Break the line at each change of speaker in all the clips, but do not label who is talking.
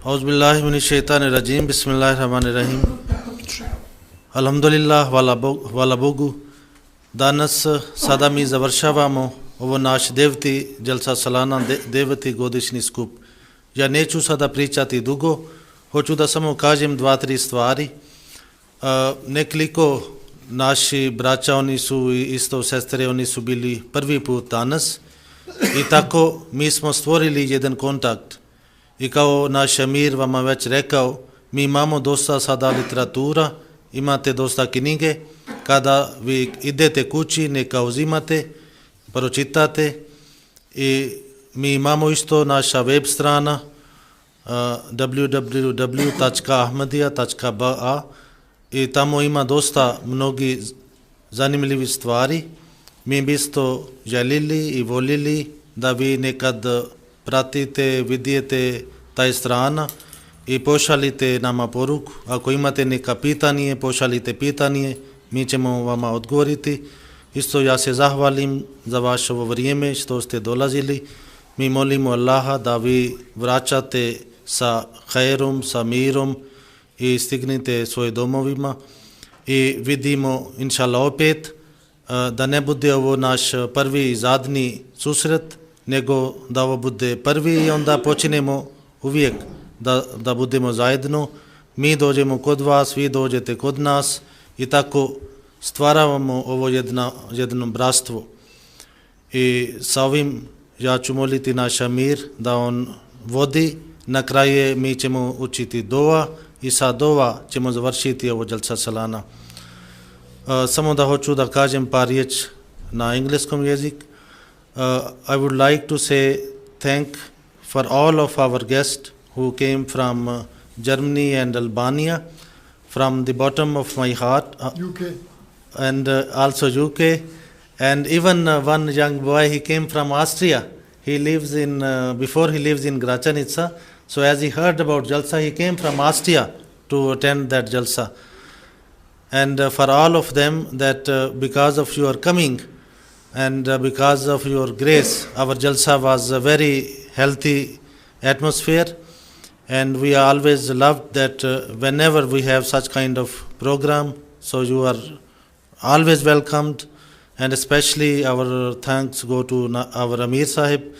Auzubillahi minash-shaytanir-rajim. Bismillahir-rahmanir-rahim. Alhamdulillah, hvala Bogu. Danas sada mi završavamo ovo naš 9. Jalsa Salana, 9. godišnji skup. Ja neću sada pričati dugo, hoću da samo kažem 2-3 stvari. Nekoliko naši braća, oni su isto sestre, oni su bili prvi put danas i tako mi smo stvorili jedan kontakt. I kao naš Amir vama već rekao, mi imamo dosta sada literatura, imate dosta knjige, kada vi idete kući, neka uzimate, pročitate i mi imamo isto naša web strana www.ahmadiyya.ba i tamo ima dosta mnogi zanimljivi stvari. Mi bi isto želili i volili da vi nekad pratite, vidite taj strana i pošalite nama poruku. Ako imate neka pitanje, pošalite pitanje, mi ćemo vama odgovoriti. Isto ja se zahvalim za vaše vrijeme što ste dolazili. Mi molimo Allaha da vi vraćate sa hajrom, sa mirom i stignete svojim domovima i vidimo inšallah opet da ne bude ovo naš prvi i zadnji susret, nego da ovo bude prvi i onda počinemo uvijek da budemo zajedno. Mi dođemo kod vas, vi dođete kod nas i tako stvaravamo ovo jedno bratstvo. I sa ovim ja ću moliti naš Amir da on vodi. Na kraju mi ćemo učiti dova i sa dova ćemo završiti ovo Jalsa Salana. Samo da hoću da kažem par riječ na engleskom jeziku. I would like to say thank for all of our guests who came from Germany and Albania, from the bottom of my heart,
UK,
and also UK, and even one young boy, he came from Austria. He lives in before he lives in Gračanica. So as he heard about Jalsa, he came from Austria to attend that Jalsa. And for all of them, that because of your coming and because of your grace, our Jalsa was a very healthy atmosphere. And we always loved that whenever we have such kind of program, so you are always welcomed. And especially our thanks go to our Amir Sahib.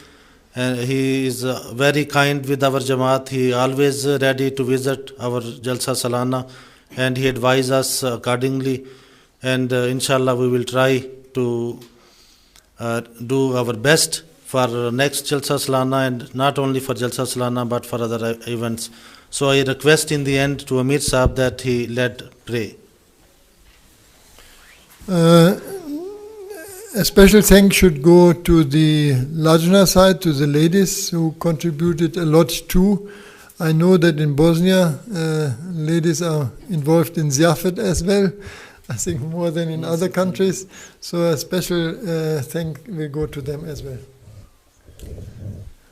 And he is very kind with our Jamaat. He always ready to visit our Jalsa Salana and he advise us accordingly. And inshallah we will try to do our best for next Jalsa Salana, and not only for Jalsa Salana but for other events. So I request in the end to Amir Sahib that he let pray.
A special thanks should go to the Lajna side, to the ladies who contributed a lot too. I know that in Bosnia, ladies are involved in ziyafat as well, I think more than in other countries. So a special thank will go to them as well.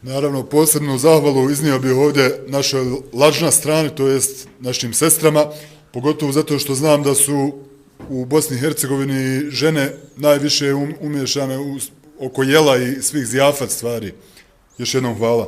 Naravno, posebnu zahvalu iznio bih ovdje našoj lažna strani, to jest našim sestrama, pogotovo zato što znam da su u Bosni i Hercegovini žene najviše umješane oko jela i svih ziyafat stvari. Još jednom hvala.